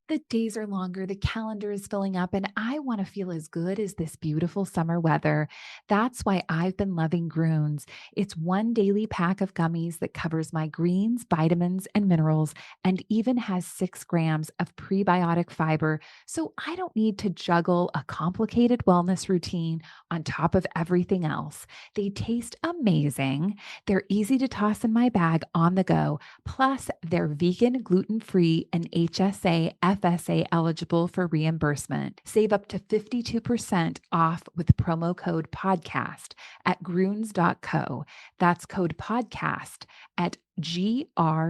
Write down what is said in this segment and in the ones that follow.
The days are longer, the calendar is filling up, and I want to feel as good as this beautiful summer weather. That's why I've been loving Groons. It's one daily pack of gummies that covers my greens, vitamins, and minerals, and even has 6 grams of prebiotic fiber. So I don't need to juggle a complicated wellness routine on top of everything else. They taste amazing. They're easy to toss in my bag on the go. Plus, they're vegan, gluten-free, and HSA, FSA eligible for reimbursement. Save up to 52% off with promo code podcast at gruns.co. That's code podcast at gruns.co.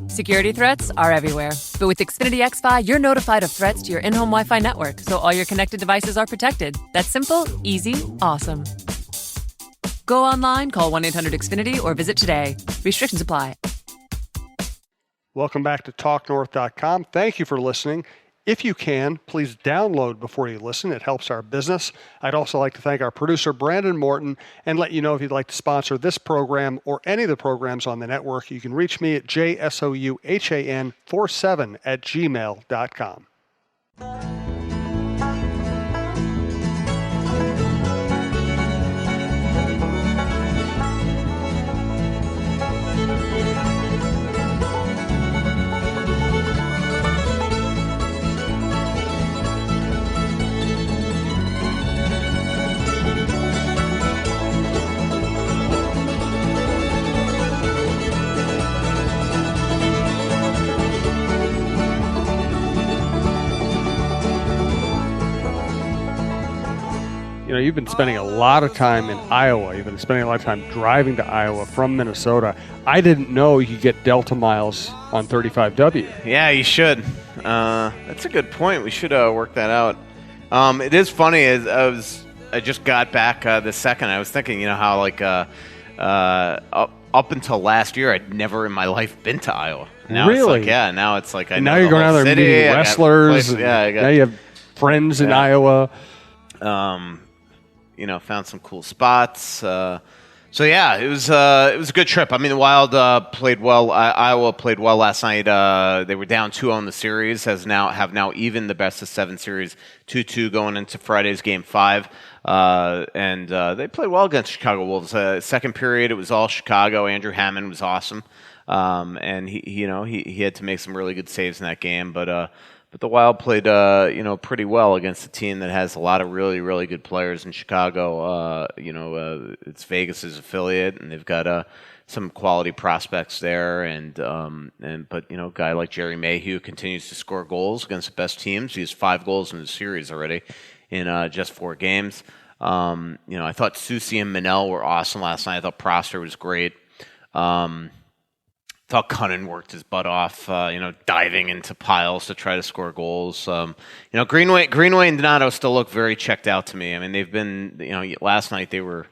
Security threats are everywhere. But with Xfinity XFi, you're notified of threats to your in-home Wi-Fi network, so all your connected devices are protected. That's simple, easy, awesome. Go online, call 1-800-XFINITY, or visit today. Restrictions apply. Welcome back to TalkNorth.com. Thank you for listening. If you can, please download before you listen. It helps our business. I'd also like to thank our producer, Brandon Morton, and let you know if you'd like to sponsor this program or any of the programs on the network, you can reach me at jsouhan47@gmail.com. You know, you've been spending a lot of time in Iowa. You've been spending a lot of time driving to Iowa from Minnesota. I didn't know you could get Delta miles on 35W. Yeah, you should. That's a good point. We should work that out. It is funny. As I just got back this second. I was thinking, you know, how like up until last year, I'd never in my life been to Iowa. Now Really? It's like, yeah. Now it's like I know now you're the going whole out there city. meeting I got wrestlers. places- yeah, I got, now you have friends in Iowa. You know, found some cool spots. So yeah, it was a good trip. I mean, the Wild played well. Iowa played well last night. They were down 2-0 in the series. Have now even the best of 7 series, 2-2 going into Friday's game 5. And they played well against Chicago Wolves. Second period, it was all Chicago. Andrew Hammond was awesome, and he had to make some really good saves in that game, but the Wild played, pretty well against a team that has a lot of really, really good players in Chicago. It's Vegas's affiliate, and they've got some quality prospects there. But a guy like Jerry Mayhew continues to score goals against the best teams. He has 5 goals in the series already in just 4 games. I thought Soucy and Manel were awesome last night. I thought Prosser was great. Thought Cunnin worked his butt off, diving into piles to try to score goals. Greenway and Donato still look very checked out to me. I mean, they've been, last night they were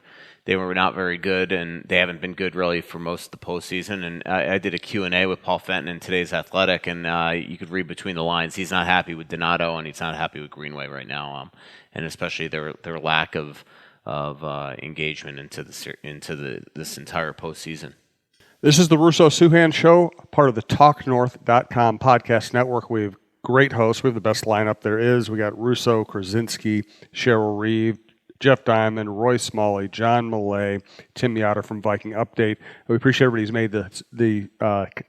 not very good, and they haven't been good really for most of the postseason. And I did a Q&A with Paul Fenton in today's Athletic, and you could read between the lines. He's not happy with Donato, and he's not happy with Greenway right now, and especially their lack of engagement into this entire postseason. This is the Russo-Souhan Show, part of the TalkNorth.com podcast network. We have great hosts. We have the best lineup there is. We got Russo, Krasinski, Cheryl Reeve, Jeff Diamond, Roy Smalley, John Millay, Tim Yoder from Viking Update. We appreciate everybody who's made the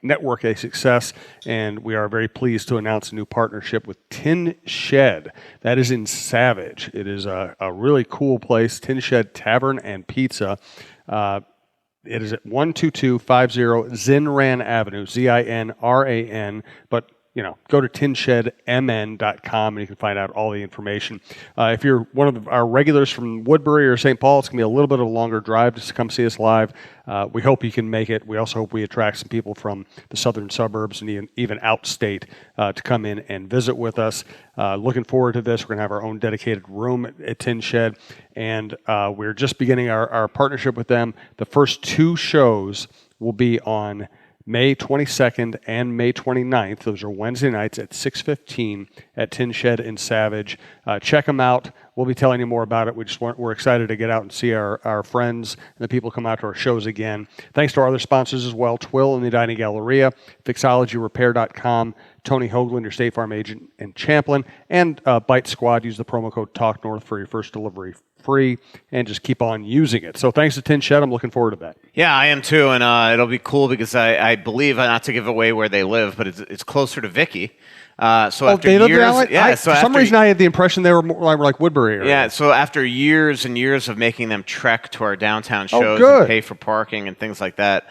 network a success, and we are very pleased to announce a new partnership with Tin Shed. That is in Savage. It is a really cool place, Tin Shed Tavern and Pizza. It is at 12250 Zinran Avenue, Zinran, but go to tinshedmn.com and you can find out all the information. If you're one of our regulars from Woodbury or St. Paul, it's going to be a little bit of a longer drive just to come see us live. We hope you can make it. We also hope we attract some people from the southern suburbs and even outstate to come in and visit with us. Looking forward to this. We're going to have our own dedicated room at Tin Shed, and we're just beginning our partnership with them. The first 2 shows will be on May 22nd and May 29th. Those are Wednesday nights at 6:15 at Tin Shed in Savage. Check them out. We'll be telling you more about it. We're excited to get out and see our friends and the people come out to our shows again. Thanks to our other sponsors as well, Twill and the Dining Galleria, FixologyRepair.com, Tony Hoagland, your State Farm agent in Champlin, and Bite Squad. Use the promo code TalkNorth for your first delivery free, and just keep on using it. So thanks to Tin Shed. I'm looking forward to that. Yeah, I am too, and it'll be cool because I believe, not to give away where they live, but it's closer to Vicky. After years, for some reason I had the impression they were more like Woodbury area. Yeah, so after years and years of making them trek to our downtown shows and pay for parking and things like that,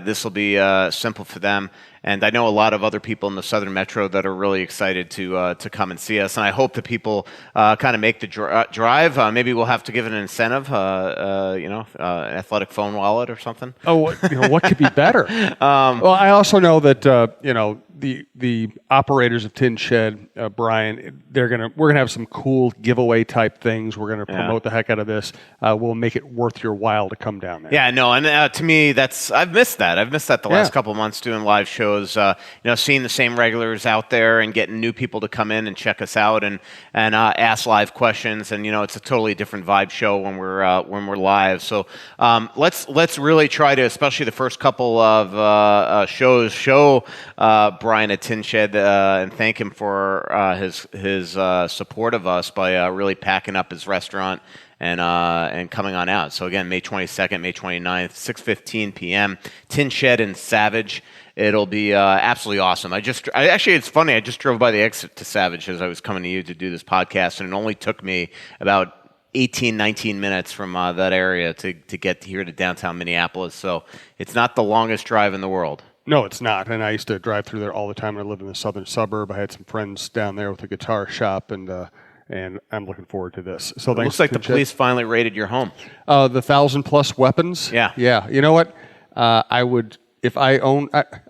this will be simple for them. And I know a lot of other people in the Southern Metro that are really excited to come and see us. And I hope that people kind of make the drive. Maybe we'll have to give it an incentive, an athletic phone wallet or something. Oh, what could be better? Well, I also know that the operators of Tin Shed, Brian, we're gonna have some cool giveaway type things. We're gonna promote the heck out of this. We'll make it worth your while to come down there. Yeah, no, and to me, I've missed that. I've missed that the last couple of months doing live shows. Seeing the same regulars out there and getting new people to come in and check us out and ask live questions. And it's a totally different vibe show when we're live. So let's really try to, especially the first couple of shows, show Brian at Tin Shed and thank him for his support of us by really packing up his restaurant and coming on out. So again, May 22nd, May 29th, 6:15 p.m. Tin Shed in Savage. It'll be absolutely awesome. Actually, it's funny. I just drove by the exit to Savage as I was coming to you to do this podcast, and it only took me about 18, 19 minutes from that area to get here to downtown Minneapolis. So it's not the longest drive in the world. No, it's not. And I used to drive through there all the time. I lived in the southern suburb. I had some friends down there with a guitar shop, and I'm looking forried to this. So it looks like the police finally raided your home. The 1,000+ weapons. Yeah. You know what? I would. If I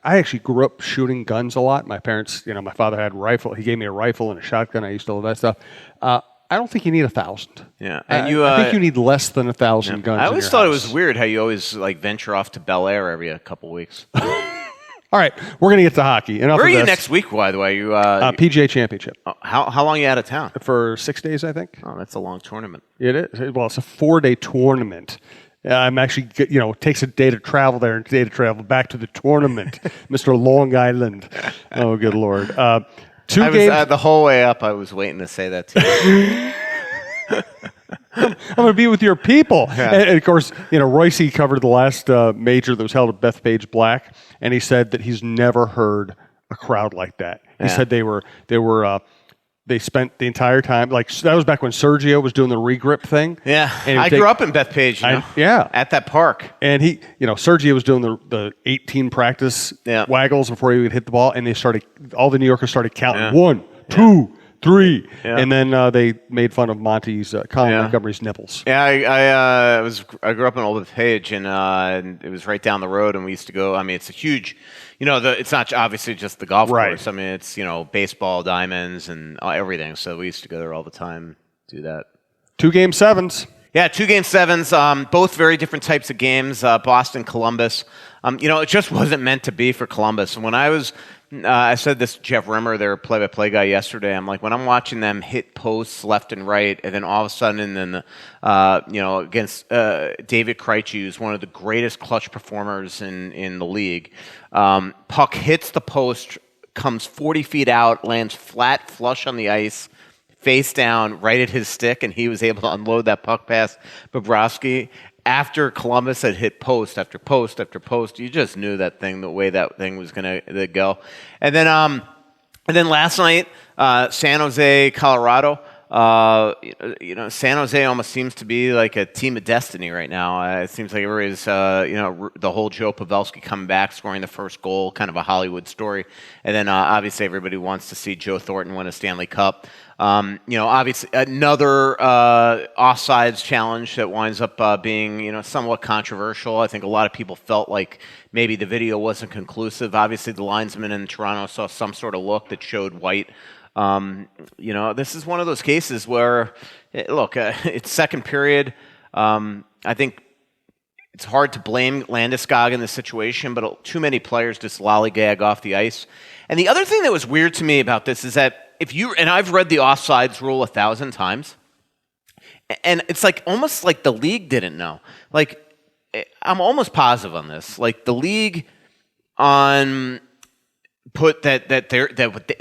actually grew up shooting guns a lot. My parents, my father had a rifle. He gave me a rifle and a shotgun. I used to love that stuff. I don't think you need 1,000. Yeah, and I think you need less than 1,000 guns. I always thought it was weird how you always venture off to Bel Air every couple weeks. All right, we're gonna get to hockey. Where are you next week, by the way? You PGA Championship. How long are you out of town? For 6 days, I think. Oh, that's a long tournament. It is. Well, it's a 4-day tournament. I'm actually, it takes a day to travel there and a day to travel back to the tournament, Mr. Long Island. Oh, good Lord. 2 games. The whole way up, I was waiting to say that to you. I'm going to be with your people. Yeah. And of course, Royce covered the last major that was held at Bethpage Black, and he said that he's never heard a crowd like that. He said they spent the entire time, that was back when Sergio was doing the regrip thing. Yeah, I grew up in Bethpage, at that park. And Sergio was doing the 18 practice waggles before he would hit the ball, and all the New Yorkers started counting 1, 2, 3, and then they made fun of Colin Montgomery's nipples. Yeah, I grew up in Old Bethpage, and it was right down the road, and we used to go. I mean, it's a huge. It's not obviously just the golf course. I mean, it's, baseball diamonds and everything. So we used to go there all the time, do that. 2 Game 7s. Yeah, 2 Game 7s, both very different types of games, Boston, Columbus. It just wasn't meant to be for Columbus. And when I said this to Jeff Rimmer, their play-by-play guy, yesterday. I'm like, when I'm watching them hit posts left and right, and then all of a sudden, against David Krejci, who's one of the greatest clutch performers in the league, puck hits the post, comes 40 feet out, lands flat, flush on the ice, face down, right at his stick, and he was able to unload that puck past Bobrovsky. After Columbus had hit post after post after post, you just knew the way that thing was going to go. And then last night, San Jose, Colorado. San Jose almost seems to be like a team of destiny right now. It seems like everybody's, the whole Joe Pavelski coming back, scoring the first goal, kind of a Hollywood story. And then obviously everybody wants to see Joe Thornton win a Stanley Cup. Obviously another offsides challenge that winds up being, somewhat controversial. I think a lot of people felt like maybe the video wasn't conclusive. Obviously the linesman in Toronto saw some sort of look that showed white. This is one of those cases where, it's second period. I think It's hard to blame Landeskog in this situation, but too many players just lollygag off the ice. And the other thing that was weird to me about this is that and I've read the offsides rule 1,000 times, and it's like almost like the league didn't know. Like, I'm almost positive on this. Like, the league put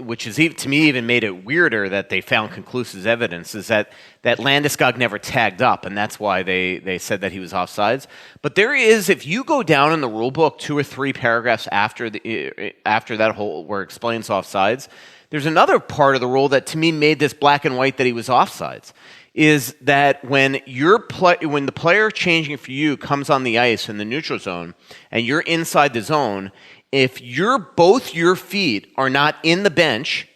which is to me even made it weirder that they found conclusive evidence is that Landeskog never tagged up, and that's why they said that he was offsides. But there is, if you go down in the rule book 2 or 3 paragraphs after that whole where it explains offsides, there's another part of the rule that to me made this black and white that he was offsides. Is that when the player changing for you comes on the ice in the neutral zone and you're inside the zone, if both your feet are not in the bench,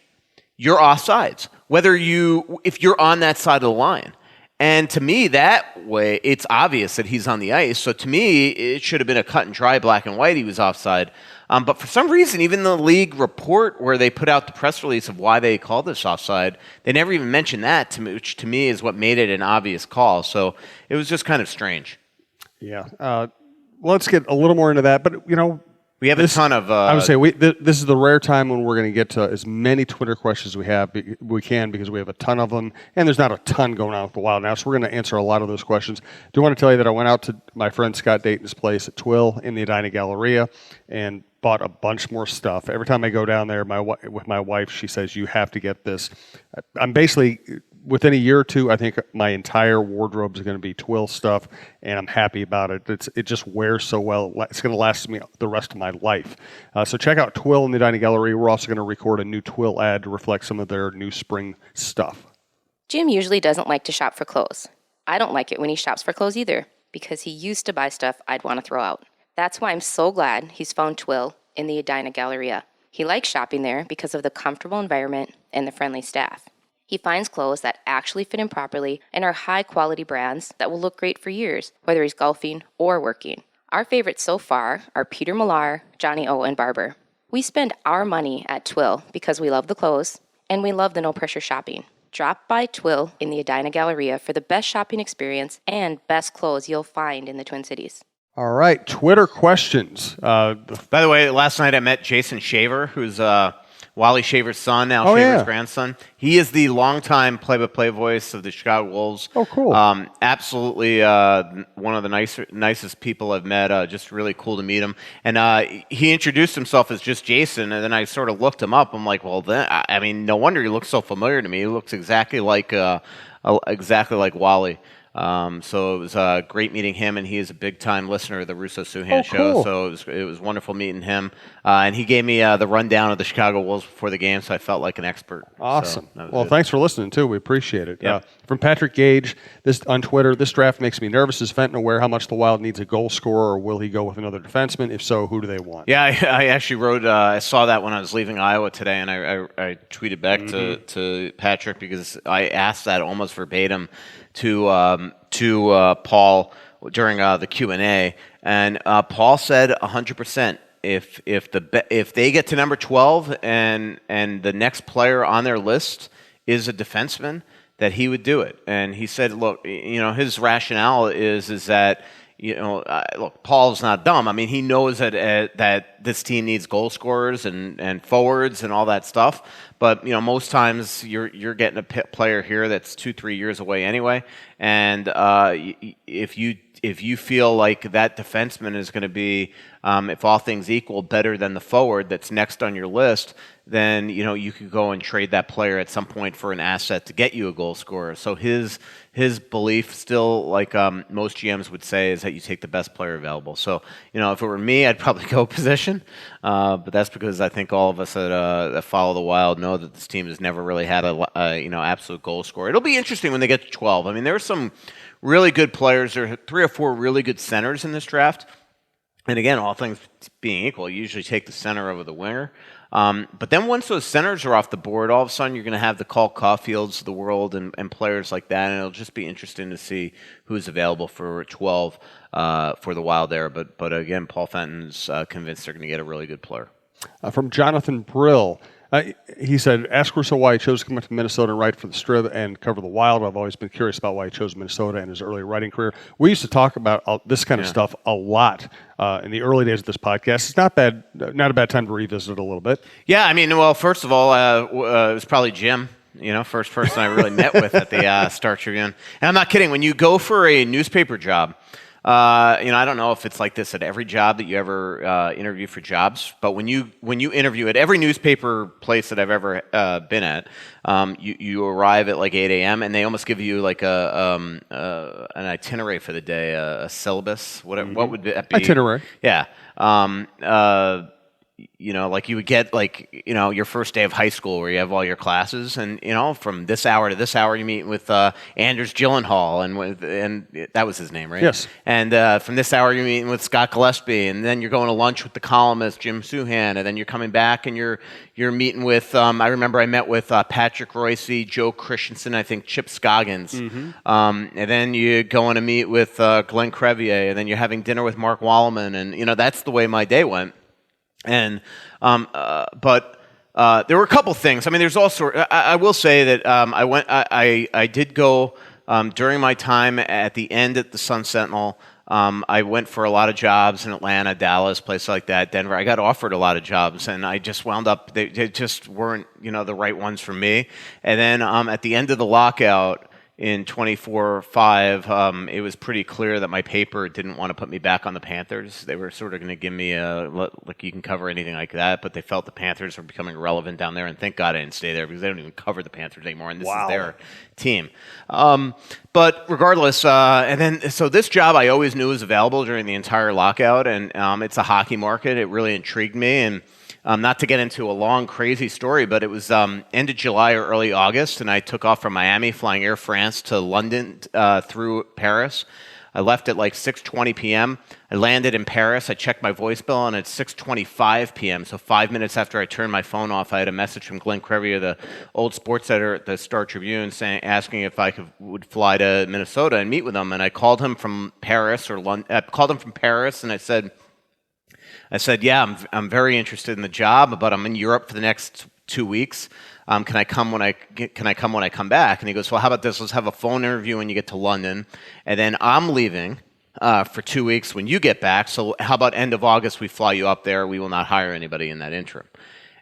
you're offsides. If you're on that side of the line. And to me, that way, it's obvious that he's on the ice. So to me, it should have been a cut and dry black and white he was offside. But for some reason, even the league report where they put out the press release of why they called this offside, they never even mentioned that, which to me is what made it an obvious call. So it was just kind of strange. Yeah. Let's get a little more into that. But, we have a ton of... I would say this is the rare time when we're going to get to as many Twitter questions we can because we have a ton of them, and there's not a ton going on with the Wild now, so we're going to answer a lot of those questions. I do want to tell you that I went out to my friend Scott Dayton's place at Twill in the Edina Galleria and bought a bunch more stuff. Every time I go down there with my wife, she says, you have to get this. I'm basically... Within a year or two, I think my entire wardrobe is going to be Twill stuff, and I'm happy about it. It just wears so well. It's going to last me the rest of my life. So check out Twill in the Dining Gallery. We're also going to record a new Twill ad to reflect some of their new spring stuff. Jim usually doesn't like to shop for clothes. I don't like it when he shops for clothes either, because he used to buy stuff I'd want to throw out. That's why I'm so glad he's found Twill in the Edina Galleria. He likes shopping there because of the comfortable environment and the friendly staff. He finds clothes that actually fit him properly and are high-quality brands that will look great for years, whether he's golfing or working. Our favorites so far are Peter Millar, Johnny O, and Barber. We spend our money at Twill because we love the clothes and we love the no-pressure shopping. Drop by Twill in the Edina Galleria for the best shopping experience and best clothes you'll find in the Twin Cities. All right, Twitter questions. By the way, last night I met Jason Shaver, who's... Wally Shaver's son, Al Shaver's grandson. He is the longtime play-by-play voice of the Chicago Wolves. Oh, cool. Absolutely one of the nicest people I've met. Just really cool to meet him. And he introduced himself as just Jason, and then I sort of looked him up. I'm like, well, no wonder he looks so familiar to me. He looks exactly like Wally. So it was great meeting him, and he is a big-time listener of the Russo-Souhan Show. Cool. So it was wonderful meeting him, and he gave me the rundown of the Chicago Wolves before the game, so I felt like an expert. Awesome. So well, thanks for listening too. We appreciate it. Yep. From Patrick Gage, this on Twitter. This draft makes me nervous. Is Fenton aware how much the Wild needs a goal scorer, or will he go with another defenseman? If so, who do they want? Yeah, I actually wrote. I saw that when I was leaving Iowa today, and I tweeted back to Patrick because I asked that almost verbatim to Paul during the Q&A, and Paul said 100%. If they get to number 12 and the next player on their list is a defenseman, that he would do it. And he said, look, his rationale is that look, Paul's not dumb. I mean, he knows that this team needs goal scorers and forwards and all that stuff. But most times you're getting a player here that's 2-3 years away anyway. And if you feel like that defenseman is going to be, if all things equal, better than the forward that's next on your list, then you could go and trade that player at some point for an asset to get you a goal scorer. So his belief still, like most GMs would say, is that you take the best player available. So if it were me, I'd probably go position. But that's because I think all of us that follow the Wild know that this team has never really had a absolute goal scorer. It'll be interesting when they get to 12. I mean, there are some really good players. There are 3 or 4 really good centers in this draft. And again, all things being equal, you usually take the center over the winger. But then once those centers are off the board, all of a sudden you're going to have the Cole Caulfields of the world and players like that, and it'll just be interesting to see who's available for 12 for the Wild there. But again, Paul Fenton's convinced they're going to get a really good player. From Jonathan Brill, He said, ask Russo why he chose to come up to Minnesota and write for the Strib and cover the Wild. I've always been curious about why he chose Minnesota and his early writing career. We used to talk about this kind of stuff a lot in the early days of this podcast. It's not a bad time to revisit it a little bit. Yeah, I mean, well, first of all, it was probably Jim. First person I really met with at the Star Tribune. And I'm not kidding. When you go for a newspaper job, I don't know if it's like this at every job that you ever interview for jobs, but when you interview at every newspaper place that I've ever been at, you arrive at like 8 a.m. and they almost give you like an itinerary for the day, a syllabus. What would that be? Itinerary. Yeah. Like you would get your first day of high school where you have all your classes, and from this hour to this hour you meet with Anders Gyllenhaal, and that was his name, right? Yes. And from this hour you're meeting with Scott Gillespie, and then you're going to lunch with the columnist Jim Souhan, and then you're coming back and you're meeting with I remember I met with Patrick Royce, Joe Christensen, I think Chip Scoggins, and then you're going to meet with Glenn Crevier, and then you're having dinner with Mark Walleman, and that's the way my day went. And but there were a couple things. I mean, there's also I will say that I did go during my time at the end at the Sun Sentinel. I went for a lot of jobs in Atlanta, Dallas, places like that, Denver. I got offered a lot of jobs, and I just wound up they just weren't the right ones for me. And then at the end of the lockout in 24/5, it was pretty clear that my paper didn't want to put me back on the Panthers. They were sort of going to give me you can cover anything like that, but they felt the Panthers were becoming irrelevant down there, and thank God I didn't stay there because they don't even cover the Panthers anymore, and this is their team. But regardless, so this job I always knew was available during the entire lockout, and it's a hockey market. It really intrigued me, and not to get into a long, crazy story, but it was end of July or early August, and I took off from Miami, flying Air France to London through Paris. I left at like 6:20 p.m. I landed in Paris. I checked my voicemail, and at 6:25 p.m., so 5 minutes after I turned my phone off, I had a message from Glenn Crevier, the old sports editor at the Star Tribune, asking if I would fly to Minnesota and meet with him. And I called him from Paris and I said, yeah, I'm very interested in the job, but I'm in Europe for the next 2 weeks. Can I come when I come back? And he goes, well, how about this? Let's have a phone interview when you get to London, and then I'm leaving for 2 weeks when you get back. So how about end of August? We fly you up there. We will not hire anybody in that interim.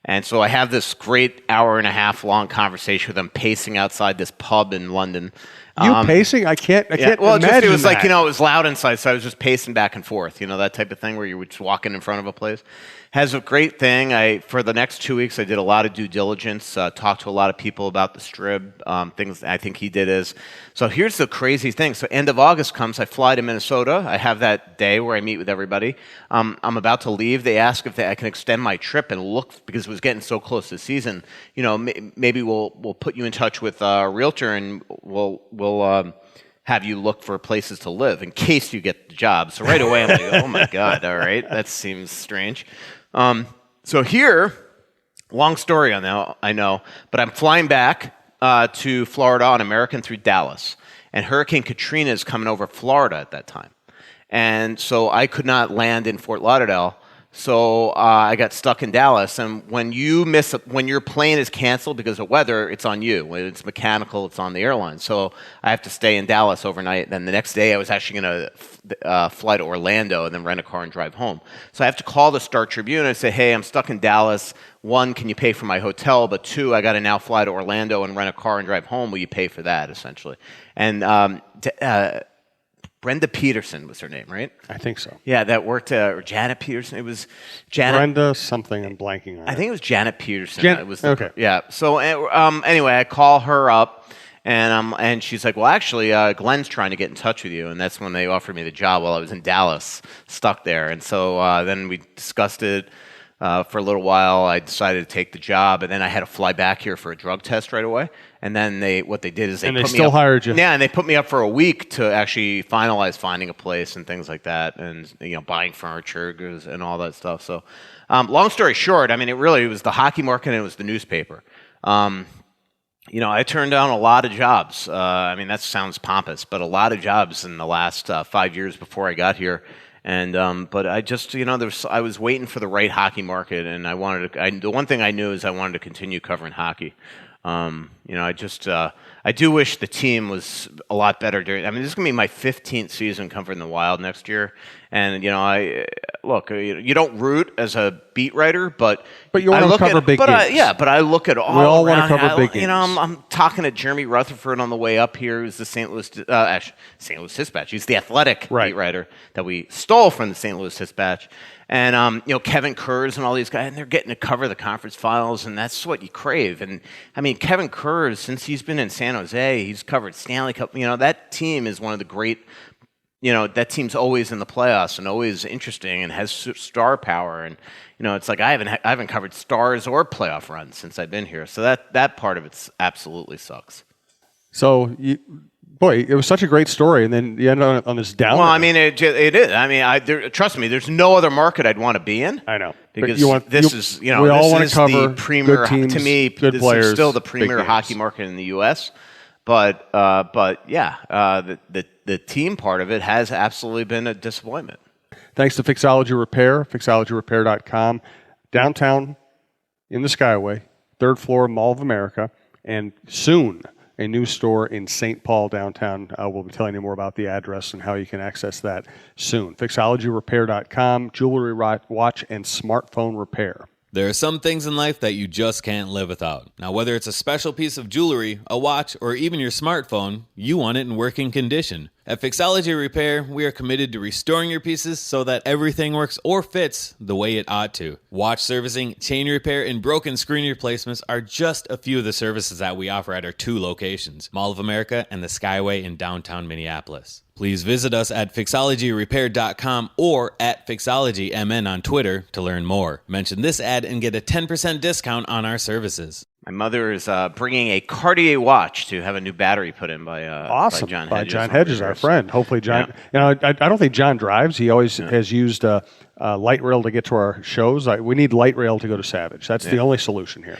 And so I have this great hour and a half long conversation with him, pacing outside this pub in London. Pacing? I can't well, imagine it was that. like, it was loud inside, so I was just pacing back and forth, that type of thing where you were just walking in front of a place. Has a great thing. For the next 2 weeks, I did a lot of due diligence, talked to a lot of people about the Strib, things I think he did is. So here's the crazy thing. So end of August comes, I fly to Minnesota. I have that day where I meet with everybody. I'm about to leave. They ask if I can extend my trip and look, because it was getting so close to the season. Maybe we'll put you in touch with a realtor, and we'll have you look for places to live in case you get the job. So right away I'm like, oh my God, all right, that seems strange. So here, long story on that, I know, but I'm flying back to Florida on American through Dallas, and Hurricane Katrina is coming over Florida at that time. And so I could not land in Fort Lauderdale, so I got stuck in Dallas. And when your plane is canceled because of weather, it's on you. When it's mechanical, it's on the airline. So I have to stay in Dallas overnight. Then the next day, I was actually going to fly to Orlando and then rent a car and drive home. So I have to call the Star Tribune and say, hey, I'm stuck in Dallas. 1, can you pay for my hotel? But 2, I got to now fly to Orlando and rent a car and drive home. Will you pay for that, essentially? And Brenda Peterson was her name, right? I think so. Yeah, that worked, or Janet Peterson. It was Janet. Brenda something, I'm blanking on it. I think it was Janet Peterson. Okay. Yeah. So anyway, I call her up, and she's like, well, actually, Glenn's trying to get in touch with you. And that's when they offered me the job while I was in Dallas, stuck there. And so then we discussed it for a little while. I decided to take the job, and then I had to fly back here for a drug test right away. And then what they did is they still hired you. Yeah, and they put me up for a week to actually finalize finding a place and things like that, and buying furniture and all that stuff. So, long story short, I mean, it was the hockey market and it was the newspaper. I turned down a lot of jobs. I mean, that sounds pompous, but a lot of jobs in the last 5 years before I got here. And but I just I was waiting for the right hockey market, and I wanted to. The one thing I knew is I wanted to continue covering hockey. I do wish the team was a lot better during. I mean, this is going to be my 15th season covering the Wild next year, and you don't root as a beat writer, but you want to cover big games. But I look at all. We all want to cover big games. I'm talking to Jeremy Rutherford on the way up here, who's the St. Louis Dispatch. He's the Athletic beat writer that we stole from the St. Louis Dispatch. And Kevin Kurz and all these guys, and they're getting to cover the conference finals, and that's what you crave. And I mean, Kevin Kurz, since he's been in San Jose, he's covered Stanley Cup. That team is one of the great. That team's always in the playoffs and always interesting and has star power. And it's like I haven't covered stars or playoff runs since I've been here. So that part of it absolutely sucks. So it was such a great story, and then you end on this downer. Well, I mean, it is. I mean, trust me, there's no other market I'd want to be in. I know. Because we all want to cover the premier, good teams, to me, good this players, is still the premier hockey market in the U.S. But the team part of it has absolutely been a disappointment. Thanks to Fixology Repair, fixologyrepair.com, downtown in the Skyway, 3rd floor, Mall of America, and soon a new store in St. Paul downtown. We'll be telling you more about the address and how you can access that soon. Fixologyrepair.com, jewelry, watch, and smartphone repair. There are some things in life that you just can't live without. Now, whether it's a special piece of jewelry, a watch, or even your smartphone, you want it in working condition. At Fixology Repair, we are committed to restoring your pieces so that everything works or fits the way it ought to. Watch servicing, chain repair, and broken screen replacements are just a few of the services that we offer at our 2 locations, Mall of America and the Skyway in downtown Minneapolis. Please visit us at fixologyrepair.com or at fixologymn on Twitter to learn more. Mention this ad and get a 10% discount on our services. My mother is bringing a Cartier watch to have a new battery put in by John Hedges. By John Hedges, our friend. Hopefully, John. Yeah. I don't think John drives. He always has used light rail to get to our shows. We need light rail to go to Savage. That's the only solution here.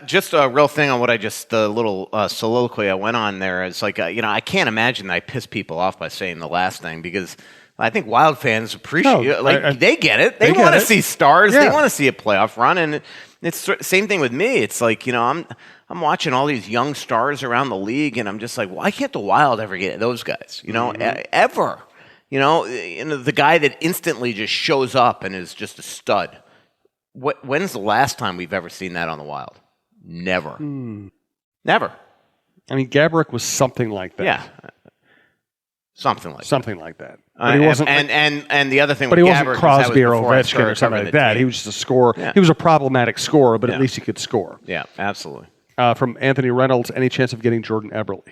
Just a real thing on what the little soliloquy I went on there. It's like I can't imagine that I piss people off by saying the last thing because. I think Wild fans appreciate it. They get it. They want to see stars. Yeah. They want to see a playoff run. And it's the same thing with me. It's like, I'm watching all these young stars around the league, and I'm just like, why can't the Wild ever get those guys? Ever. The guy that instantly just shows up and is just a stud. When's the last time we've ever seen that on the Wild? Never. Never. I mean, Gaborik was something like that. Yeah. Something like that. But he wasn't, and the other thing, but with he wasn't Gaborik Crosby or Ovechkin or something like that. Team. He was just a scorer. Yeah. He was a problematic scorer, but at least he could score. Yeah, absolutely. From Anthony Reynolds, any chance of getting Jordan Eberle?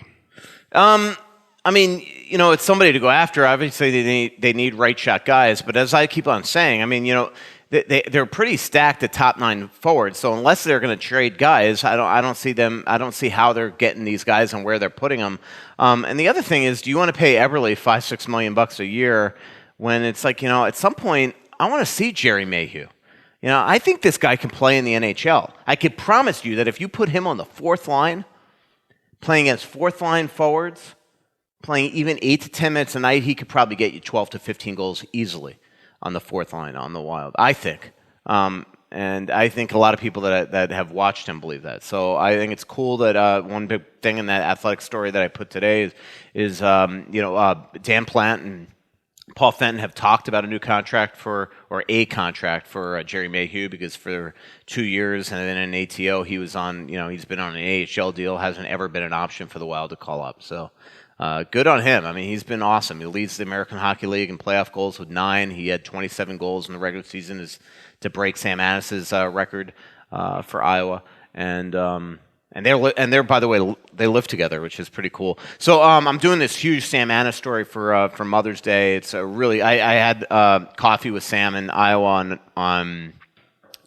I mean, it's somebody to go after. Obviously, they need right shot guys. But as I keep on saying, I mean, they're pretty stacked at top 9 forwards. So unless they're going to trade guys, I don't see how they're getting these guys and where they're putting them. And the other thing is, do you want to pay Eberle $5-6 million a year when it's like, at some point I want to see Jerry Mayhew. I think this guy can play in the NHL. I could promise you that if you put him on the 4th line, playing as 4th line forwards, playing even 8 to 10 minutes a night, he could probably get you 12 to 15 goals easily on the 4th line on the Wild, I think. And I think a lot of people that have watched him believe that. So I think it's cool that one big thing in that athletic story that I put today is Dan Plant and Paul Fenton have talked about a contract for Jerry Mayhew, because for 2 years and then in ATO he was on, he's been on an AHL deal, hasn't ever been an option for the Wild to call up. So good on him. I mean, he's been awesome. He leads the American Hockey League in playoff goals with 9. He had 27 goals in the regular season to break Sam Anis's record for Iowa. And they're by the way, they live together, which is pretty cool. So I'm doing this huge Sam Anis story for Mother's Day. It's a really I had coffee with Sam in Iowa on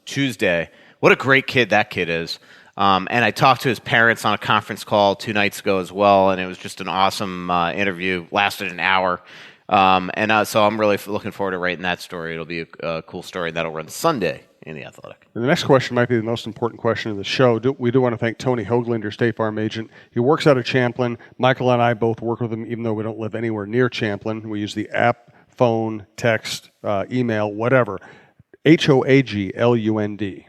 Tuesday. What a great kid that kid is. And I talked to his parents on a conference call 2 nights ago as well, and it was just an awesome interview. Lasted an hour. So I'm really looking forward to writing that story. It'll be a cool story that'll run Sunday in The Athletic. And the next question might be the most important question of the show. We do want to thank Tony Hoagland, your State Farm agent. He works out of Champlin. Michael and I both work with him, even though we don't live anywhere near Champlin. We use the app phone, text, email, whatever. HOAGLUND.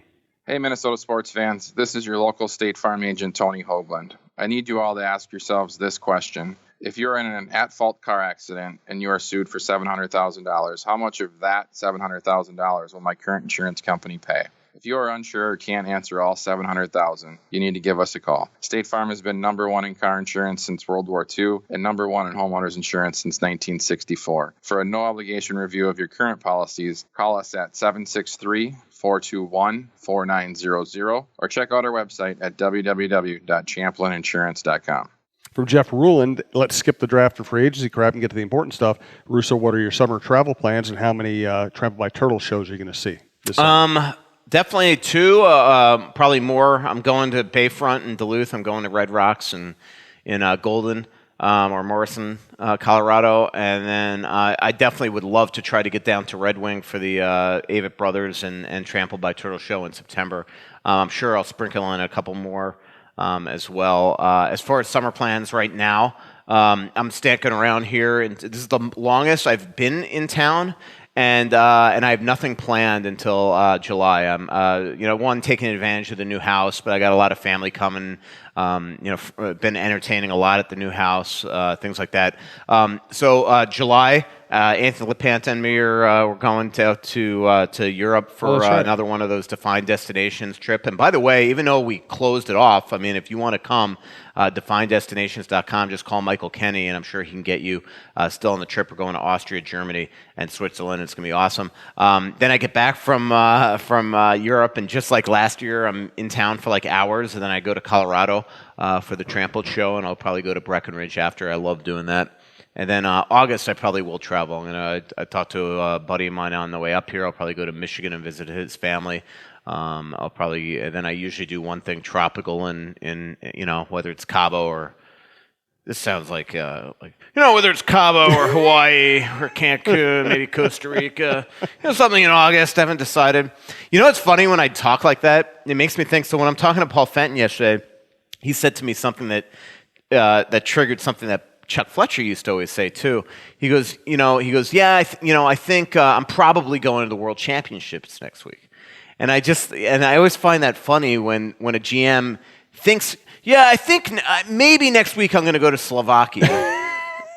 Hey, Minnesota sports fans. This is your local State Farm agent, Tony Hoagland. I need you all to ask yourselves this question. If you're in an at-fault car accident and you are sued for $700,000, how much of that $700,000 will my current insurance company pay? If you are unsure or can't answer all $700,000, you need to give us a call. State Farm has been number one in car insurance since World War II and number one in homeowners insurance since 1964. For a no-obligation review of your current policies, call us at 763-421-4900 or check out our website at www.champlininsurance.com. From Jeff Ruland, let's skip the draft and free agency crap and get to the important stuff. Russo, what are your summer travel plans, and how many Trample by Turtle shows are you going to see this summer? Definitely 2, probably more. I'm going to Bayfront in Duluth. I'm going to Red Rocks in Golden or Morrison, Colorado. And then I definitely would love to try to get down to Red Wing for the Avett Brothers and Trample by Turtle show in September. I'm sure I'll sprinkle in a couple more as well. As far as summer plans right now, I'm sticking around here, and this is the longest I've been in town. And I have nothing planned until July. I'm, taking advantage of the new house, but I got a lot of family coming. Been entertaining a lot at the new house, things like that. So July, Anthony LaPanta and me we're going to Europe for another one of those defined destinations trip. And by the way, even though we closed it off, I mean, if you want to come, definedestinations.com, just call Michael Kenny, and I'm sure he can get you still on the trip. We're going to Austria, Germany, and Switzerland. It's going to be awesome. Then I get back from Europe, and just like last year, I'm in town for like hours, and then I go to Colorado for the Trampled show, and I'll probably go to Breckenridge after. I love doing that. And then August, I probably will travel. I talked to a buddy of mine on the way up here. I'll probably go to Michigan and visit his family. Then I usually do one thing tropical in whether it's Cabo or, this sounds like whether it's Cabo or Hawaii or Cancun, maybe Costa Rica, something in August. I haven't decided. It's funny when I talk like that. It makes me think. So when I'm talking to Paul Fenton yesterday, he said to me something that triggered something that Chuck Fletcher used to always say too. He goes, yeah, I think I'm probably going to the World Championships next week. And I always find that funny when a GM thinks, yeah, I think maybe next week I'm going to go to Slovakia.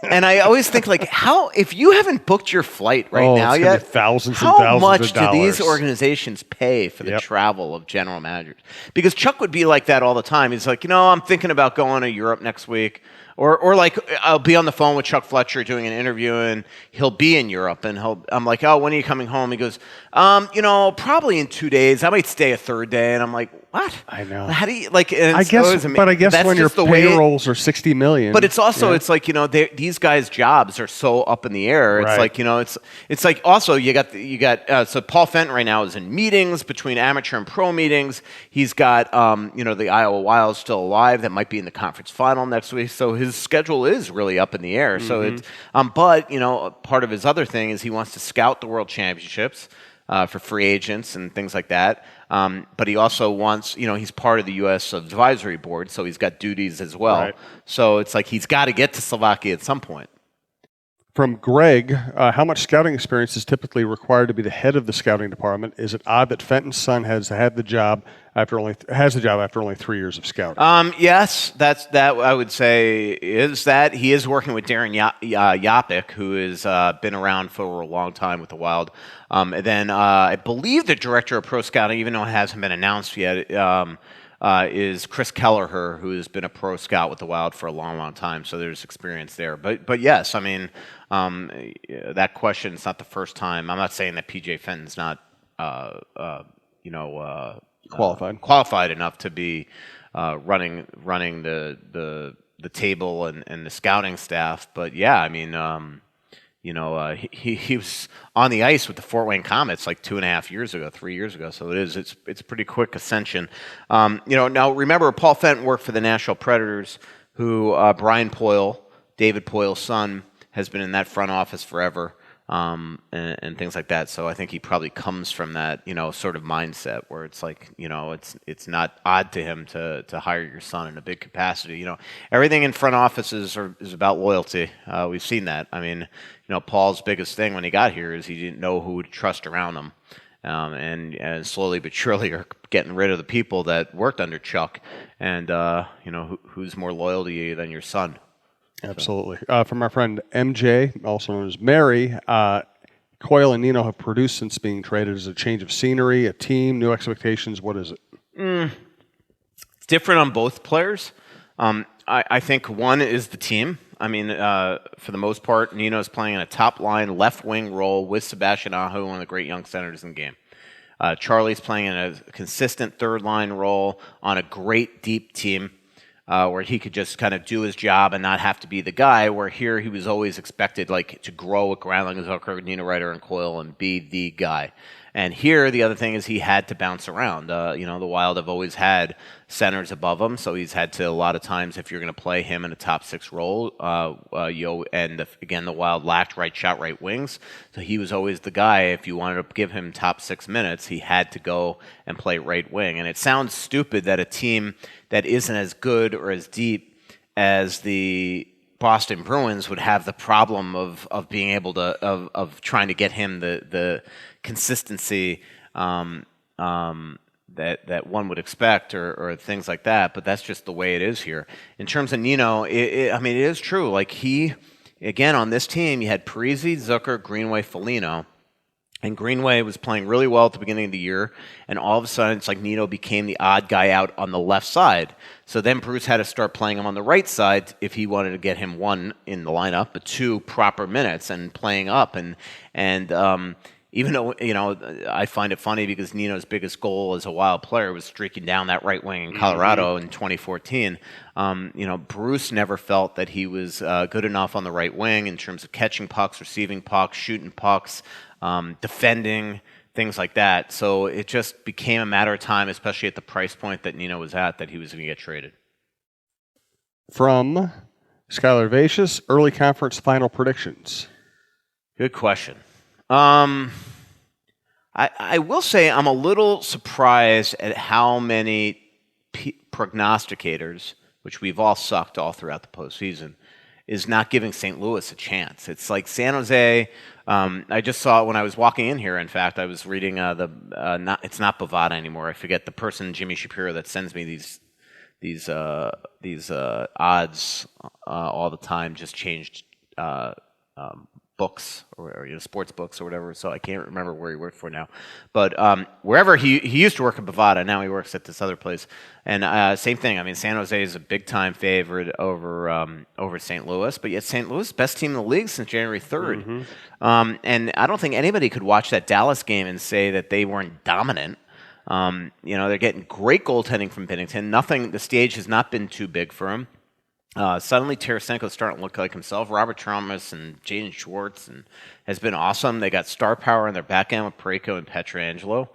And I always think, like, if you haven't booked your flight right now yet, thousands how and thousands much of dollars do these organizations pay for the travel of general managers? Because Chuck would be like that all the time. He's like, I'm thinking about going to Europe next week. Or like I'll be on the phone with Chuck Fletcher doing an interview, and he'll be in Europe, and I'm like, oh, when are you coming home? He goes, probably in 2 days. I might stay a third day. And I'm like, what? I know. How do you I guess when your payrolls are $60 million. But it's also it's like these guys' jobs are so up in the air. It's like it's like also you got so Paul Fenton right now is in meetings between amateur and pro meetings. He's got the Iowa Wild still alive that might be in the conference final next week. So his schedule is really up in the air. Mm-hmm. So it's but part of his other thing is he wants to scout the World Championships for free agents and things like that. But he also wants, he's part of the U.S. advisory board, so he's got duties as well. Right. So it's like he's got to get to Slovakia at some point. From Greg, how much scouting experience is typically required to be the head of the scouting department? Is it odd that Fenton's son has the job after only 3 years of scouting? Yes, that I would say is that he is working with Darren Yapik, who has been around for a long time with the Wild. And then I believe the director of pro scouting, even though it hasn't been announced yet, is Chris Kelleher, who has been a pro scout with the Wild for a long, long time. So there's experience there. But yes, I mean, that question is not the first time. I'm not saying that PJ Fenton's not, qualified enough to be running the table and the scouting staff. But yeah, I mean, he was on the ice with the Fort Wayne Komets like 3 years ago. So it's a pretty quick ascension. Now remember, Paul Fenton worked for the Nashville Predators, who Brian Poyle, David Poyle's son, has been in that front office forever. and things like that. So I think he probably comes from that, sort of mindset where it's like, it's not odd to him to hire your son in a big capacity. Everything in front offices is about loyalty. We've seen that. I mean, Paul's biggest thing when he got here is he didn't know who to trust around him. And slowly but surely are getting rid of the people that worked under Chuck. And, who's more loyal to you than your son? Absolutely. From our friend MJ, also known as Mary, Coyle and Nino have produced since being traded. Is it a change of scenery, a team, new expectations? What is it? It's different on both players. I think one is the team. I mean, for the most part, Nino's playing in a top-line left-wing role with Sebastian Aho, one of the great young centers in the game. Charlie's playing in a consistent third-line role on a great deep team where he could just kind of do his job and not have to be the guy, where here he was always expected to grow with Greiling, Zucker, Nino Ryder, and Coyle and be the guy. And here, the other thing is he had to bounce around. The Wild have always had centers above him, so he's had to, a lot of times, if you're going to play him in a top six role, again, the Wild lacked right shot, right wings, so he was always the guy. If you wanted to give him top 6 minutes, he had to go and play right wing. And it sounds stupid that a team that isn't as good or as deep as the Boston Bruins would have the problem of being able to of trying to get him the consistency that one would expect or things like that. But that's just the way it is here. In terms of Nino, it is true. Like again on this team, you had Parise, Zucker, Greenway, Foligno. And Greenway was playing really well at the beginning of the year, and all of a sudden it's like Nino became the odd guy out on the left side. So then Bruce had to start playing him on the right side if he wanted to get him, one, in the lineup, but two, proper minutes and playing up. And even though, I find it funny because Nino's biggest goal as a Wild player was streaking down that right wing in Colorado in 2014. Bruce never felt that he was good enough on the right wing in terms of catching pucks, receiving pucks, shooting pucks, defending, things like that. So it just became a matter of time, especially at the price point that Nino was at, that he was going to get traded. From Skylar Vicious, early conference final predictions. Good question. I will say I'm a little surprised at how many prognosticators, which we've all sucked all throughout the postseason, is not giving St. Louis a chance. It's like San Jose. I just saw it when I was walking in here. In fact, I was reading it's not Bovada anymore. I forget the person, Jimmy Shapiro, that sends me these odds all the time. Just changed books or sports books or whatever. So I can't remember where he worked for now. But wherever he used to work at Bovada, now he works at this other place. And same thing. I mean, San Jose is a big time favorite over St. Louis, but yet St. Louis best team in the league since January 3rd. Mm-hmm. And I don't think anybody could watch that Dallas game and say that they weren't dominant. They're getting great goaltending from Binnington. The stage has not been too big for him. Suddenly, Tarasenko's starting to look like himself. Robert Thomas and Jaden Schwartz has been awesome. They got star power in their back end with Parayko and Pietrangelo.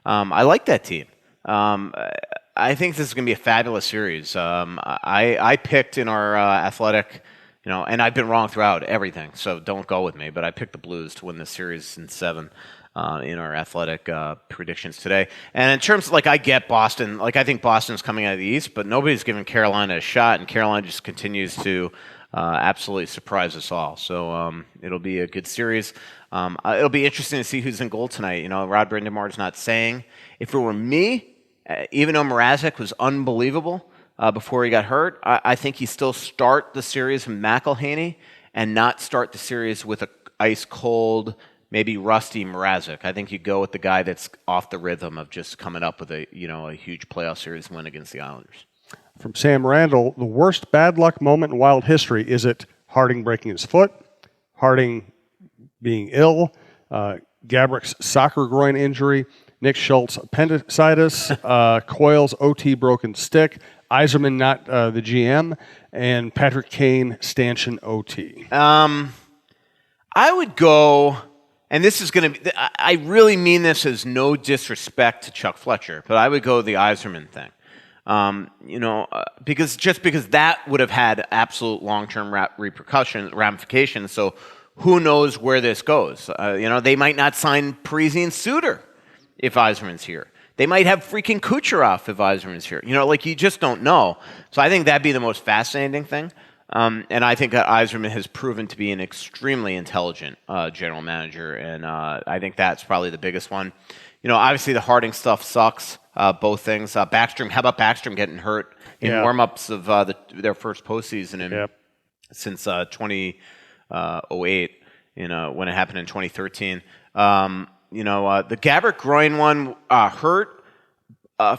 I like that team. I think this is going to be a fabulous series. I picked in our athletic, and I've been wrong throughout everything, so don't go with me, but I picked the Blues to win this series in 7. In our athletic predictions today. And in terms of, I get Boston, I think Boston's coming out of the East, but nobody's giving Carolina a shot, and Carolina just continues to absolutely surprise us all. So it'll be a good series. It'll be interesting to see who's in goal tonight. Rod Brindamar's not saying. If it were me, even though Mrazek was unbelievable before he got hurt, I think he still start the series with McElhaney and not start the series with a ice-cold, maybe rusty Mrazek. I think you go with the guy that's off the rhythm of just coming up with a huge playoff series win against the Islanders. From Sam Randall, the worst bad luck moment in Wild history, is it Harding breaking his foot, Harding being ill, Gabrick's soccer groin injury, Nick Schultz appendicitis, Coyle's OT broken stick, Yzerman not the GM, and Patrick Kane stanchion OT? I would go... And this is going to be, I really mean this as no disrespect to Chuck Fletcher, but I would go the Yzerman thing. Because that would have had absolute long-term ramifications. So who knows where this goes? They might not sign Parisi and Suter if Yzerman's here. They might have freaking Kucherov if Yzerman's here. You just don't know. So I think that'd be the most fascinating thing. And I think Yzerman has proven to be an extremely intelligent general manager, and I think that's probably the biggest one. Obviously the Harding stuff sucks, both things. Backstrom, how about Backstrom getting hurt in warm-ups of their first postseason since 2008, when it happened in 2013. The Gaborik groin one hurt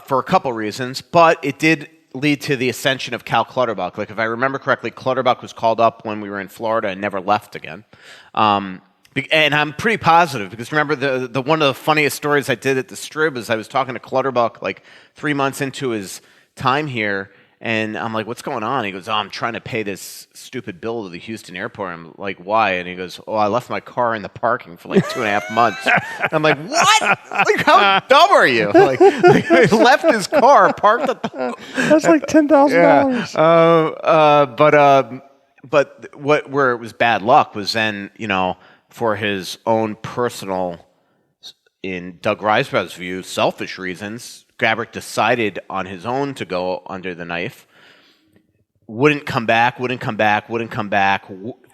for a couple reasons, but it did lead to the ascension of Cal Clutterbuck. Like, if I remember correctly, Clutterbuck was called up when we were in Florida and never left again. And I'm pretty positive, because remember, the one of the funniest stories I did at the Strib is I was talking to Clutterbuck like 3 months into his time here, and I'm like, what's going on? He goes, I'm trying to pay this stupid bill to the Houston airport. I'm like, why? And he goes, I left my car in the parking for like 2.5 months. I'm like, what? Like, how dumb are you? Like he left his car parked at the... That's like $10,000. But where it was bad luck was then, for his own personal, in Doug Risebrough's view, selfish reasons, Gaborik decided on his own to go under the knife. Wouldn't come back.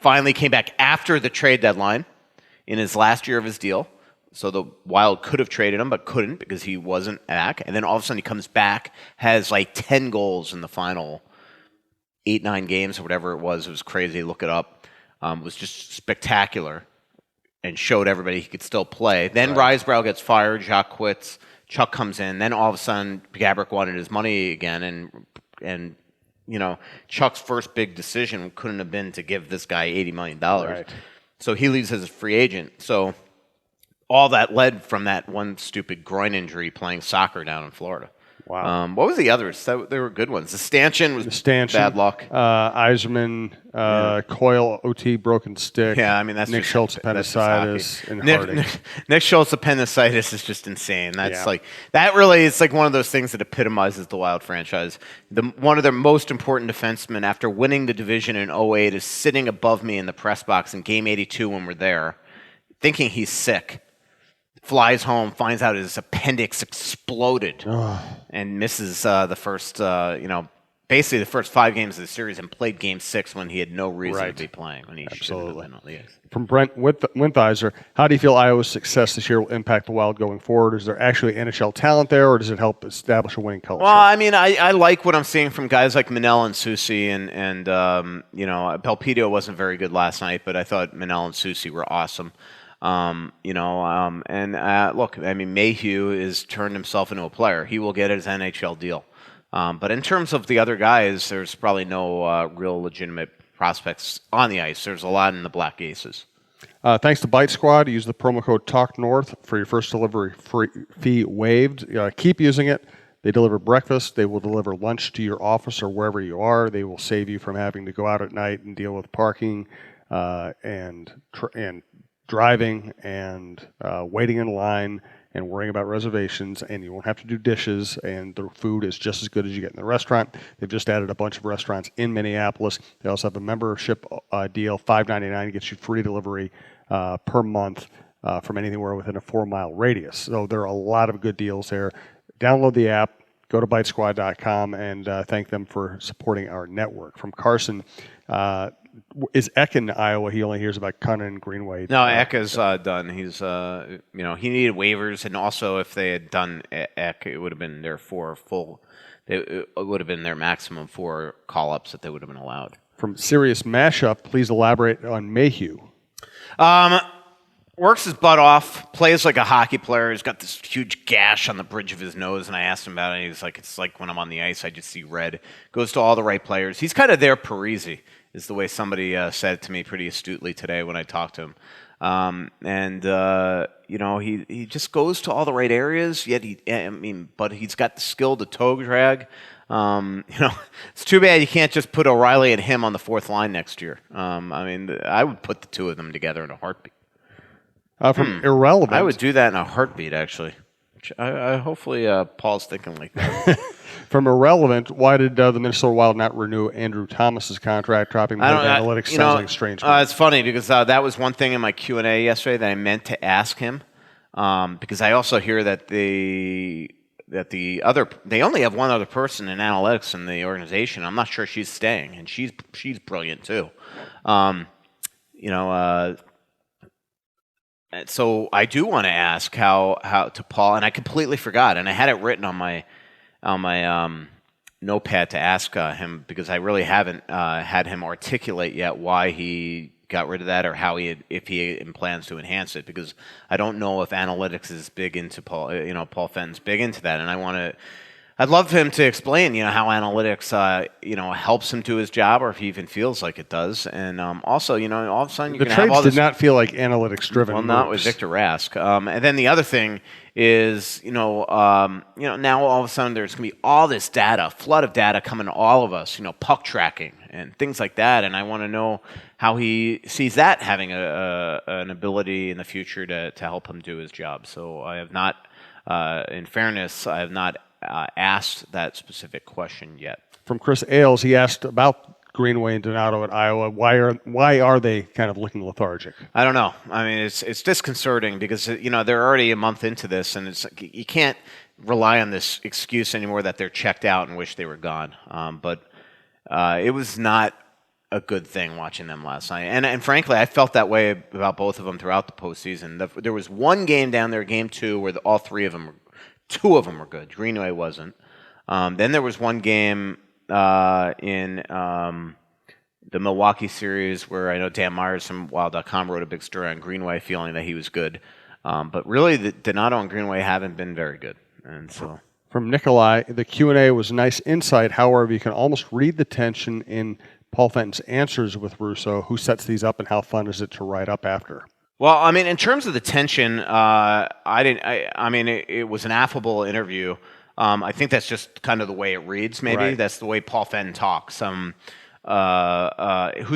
Finally came back after the trade deadline in his last year of his deal. So the Wild could have traded him, but couldn't because he wasn't back. And then all of a sudden he comes back, has like 10 goals in the final 8-9 games or whatever it was. It was crazy. Look it up. It was just spectacular and showed everybody he could still play. Then Risebrough gets fired. Jacques quits. Chuck comes in. Then all of a sudden, Gaborik wanted his money again, and Chuck's first big decision couldn't have been to give this guy $80 million. Right. So he leaves as a free agent. So all that led from that one stupid groin injury playing soccer down in Florida. Wow. What was the others? They were good ones. The Stanchion was bad luck. Yzerman, Coyle, OT, broken stick. Yeah, I mean, that's Nick Schultz, appendicitis, and Harding. Nick Schultz, appendicitis is just insane. That's that really is like one of those things that epitomizes the Wild franchise. One of their most important defensemen after winning the division in 2008 is sitting above me in the press box in Game 82 when we're there, thinking he's sick. Flies home, finds out his appendix exploded, and misses the first, basically the first 5 games of the series, and played Game 6 when he had no reason to be playing. When he should have been on the ice. From Brent Winthizer, how do you feel Iowa's success this year will impact the Wild going forward? Is there actually NHL talent there, or does it help establish a winning culture? Well, I mean, I like what I'm seeing from guys like Manel and Soucy, and Belpedio wasn't very good last night, but I thought Manel and Soucy were awesome. Look, I mean, Mayhew has turned himself into a player. He will get his NHL deal. But in terms of the other guys, there's probably no real legitimate prospects on the ice. There's a lot in the Black Aces. Thanks to Bite Squad. Use the promo code TALKNORTH for your first delivery fee waived. Keep using it. They deliver breakfast. They will deliver lunch to your office or wherever you are. They will save you from having to go out at night and deal with parking and driving and waiting in line and worrying about reservations, and you won't have to do dishes, and the food is just as good as you get in the restaurant. They've just added a bunch of restaurants in Minneapolis. They also have a membership deal, $5.99 gets you free delivery per month from anywhere within a 4-mile radius. So there are a lot of good deals there. Download the app, go to bitesquad.com, and thank them for supporting our network. From Carson, is Eck in Iowa? He only hears about Cunnin and Greenway. No, Eck is done. He's, he needed waivers, and also if they had done Eck, it would have been their 4 full. It would have been their maximum 4 call-ups that they would have been allowed. From Serious Mashup, please elaborate on Mayhew. Works his butt off, plays like a hockey player. He's got this huge gash on the bridge of his nose, and I asked him about it. He's like, it's like when I'm on the ice, I just see red. Goes to all the right players. He's kind of their Parisi, is the way somebody said it to me pretty astutely today when I talked to him. He just goes to all the right areas, but he's got the skill to toe drag. It's too bad you can't just put O'Reilly and him on the 4th line next year. I would put the 2 of them together in a heartbeat. From Irrelevant. I would do that in a heartbeat, actually. Hopefully Paul's thinking like that. From Irrelevant, why did the Minnesota Wild not renew Andrew Thomas's contract, dropping more analytics? Sounds like strange. It's funny because that was one thing in my Q&A yesterday that I meant to ask him, because I also hear that they only have one other person in analytics in the organization. I'm not sure she's staying, and she's brilliant too. So I do want to ask how to Paul, and I completely forgot, and I had it written on my notepad to ask him, because I really haven't had him articulate yet why he got rid of that, or if he plans to enhance it, because I don't know if analytics is big into Paul. Paul Fenton's big into that, and I'd love him to explain, how analytics, helps him do his job, or if he even feels like it does. And also, all of a sudden, the trades did not feel like analytics driven. Well, not with Victor Rask. And then the other thing is, now all of a sudden there's going to be all this data, flood of data coming to all of us, puck tracking and things like that. And I want to know how he sees that having an ability in the future to help him do his job. So I have not, in fairness, I have not asked that specific question yet. From Chris Ailes, he asked about Greenway and Donato at Iowa. Why are they kind of looking lethargic? I don't know. I mean, it's disconcerting because they're already a month into this, and it's you can't rely on this excuse anymore that they're checked out and wish they were gone. But it was not a good thing watching them last night, and frankly, I felt that way about both of them throughout the postseason. There was one game down there, game 2, where all three of them. Two of them were good. Greenway wasn't. Then there was one game in the Milwaukee series where I know Dan Myers from Wild.com wrote a big story on Greenway, feeling that he was good. But really, Donato and Greenway haven't been very good. And so, from Nikolai, the Q&A was nice insight. However, you can almost read the tension in Paul Fenton's answers with Russo. Who sets these up, and how fun is it to write up after? Well, I mean, in terms of the tension, it was an affable interview. I think that's just kind of the way it reads, maybe. Right. That's the way Paul Fenton talks. Who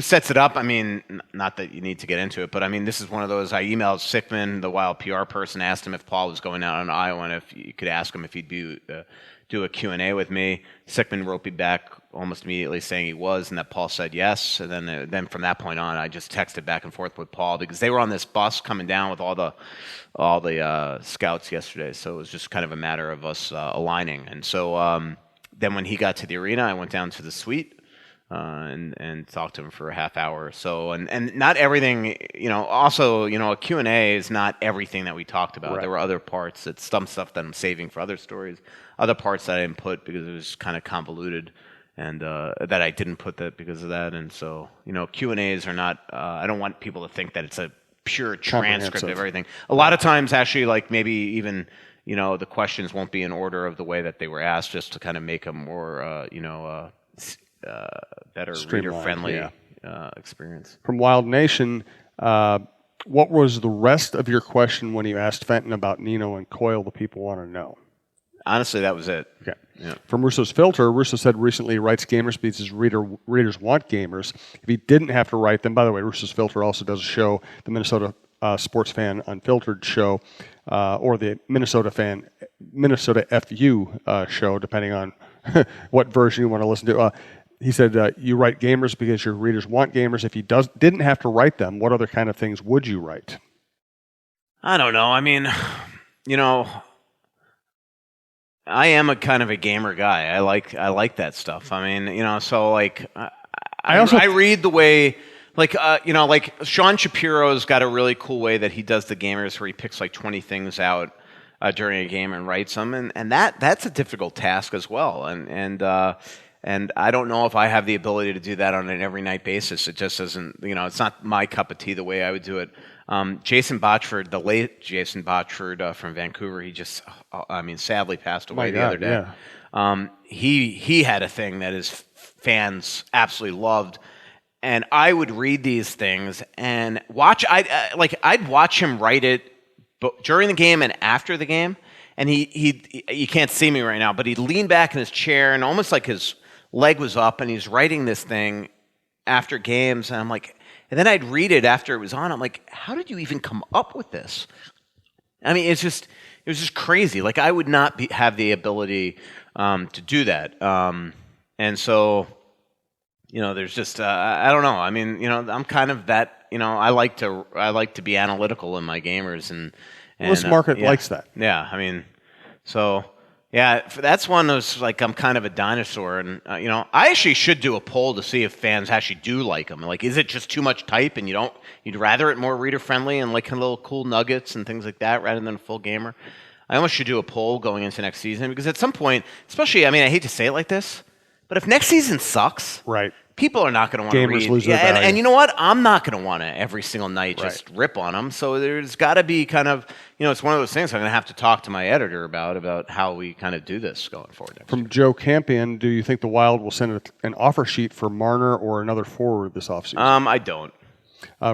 sets it up? I mean, not that you need to get into it, but I mean, this is one of those, I emailed Sickman, the Wild PR person, asked him if Paul was going out in Iowa, and if you could ask him if he'd do a Q&A with me. Sickman wrote me back almost immediately saying he was, and that Paul said yes. And then from that point on, I just texted back and forth with Paul, because they were on this bus coming down with all the scouts yesterday. So it was just kind of a matter of us aligning. And so then when he got to the arena, I went down to the suite and talked to him for a half hour or so. And not everything, also, a Q&A is not everything that we talked about. Right. There were other parts, it's some stuff that I'm saving for other stories, other parts that I didn't put because it was kind of convoluted, and that I didn't put that because of that. And so, Q&As are not, I don't want people to think that it's a pure transcript of everything. A lot of times, actually, like maybe even, the questions won't be in order of the way that they were asked, just to kind of make them more, better reader-friendly experience. From Wild Nation, what was the rest of your question when you asked Fenton about Nino and Coyle? The people want to know. Honestly, that was it. Okay. Yeah. From Russo's Filter, Russo said recently he writes gamer speeds as readers want gamers. If he didn't have to write them, by the way, Russo's Filter also does a show, the Minnesota Sports Fan Unfiltered show, or the Minnesota FU show, depending on what version you want to listen to. He said, you write gamers because your readers want gamers. If he didn't have to write them, what other kind of things would you write? I don't know. I mean, I am a kind of a gamer guy. I like that stuff. I mean, so like I read the way, like Sean Shapiro's got a really cool way that he does the gamers, where he picks like 20 things out during a game and writes them, and that's a difficult task as well. And I don't know if I have the ability to do that on an every night basis. It just isn't, it's not my cup of tea the way I would do it. Jason Botchford, the late Jason Botchford from Vancouver, he just, sadly passed away the other day. Yeah. He had a thing that his fans absolutely loved, and I would read these things and watch. I'd watch him write it during the game and after the game, and he you can't see me right now, but he'd lean back in his chair and almost like his leg was up, and he's writing this thing after games, and I'm like. And then I'd read it after it was on. I'm like, how did you even come up with this? I mean, it was just crazy. Like I would not have the ability to do that. And so, there's just I don't know. I mean, I'm kind of that. I like to be analytical in my gamers, and this market likes that. Yeah, I mean, so. Yeah, that's one of those, like, I'm kind of a dinosaur, and, I actually should do a poll to see if fans actually do like them. Like, is it just too much type, and you'd rather it more reader-friendly and, like, little cool nuggets and things like that rather than a full gamer? I almost should do a poll going into next season, because at some point, especially, I mean, I hate to say it like this, but if next season sucks, right, people are not going to want to read. Gamers lose their value. And you know what? I'm not going to want to every single night just rip on them. So there's got to be kind of, it's one of those things I'm going to have to talk to my editor about how we kind of do this going forward. From Joe Campion, do you think the Wild will send an offer sheet for Marner or another forward this offseason? I don't.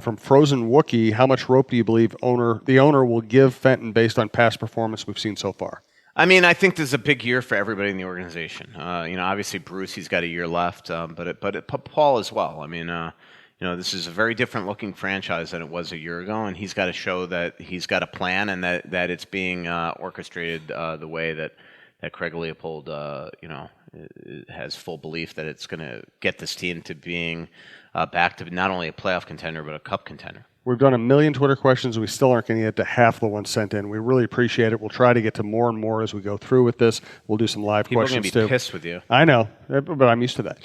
From Frozen Wookie, how much rope do you believe the owner will give Fenton based on past performance we've seen so far? I mean, I think this is a big year for everybody in the organization. Obviously Bruce, he's got a year left, but Paul as well. I mean, this is a very different looking franchise than it was a year ago, and he's got to show that he's got a plan and that it's being orchestrated the way that Craig Leopold, has full belief that it's going to get this team to being back to not only a playoff contender but a cup contender. We've done 1 million Twitter questions. We still aren't going to get to half the ones sent in. We really appreciate it. We'll try to get to more and more as we go through with this. We'll do some live People questions, too. People are going to be pissed with you. I know, but I'm used to that.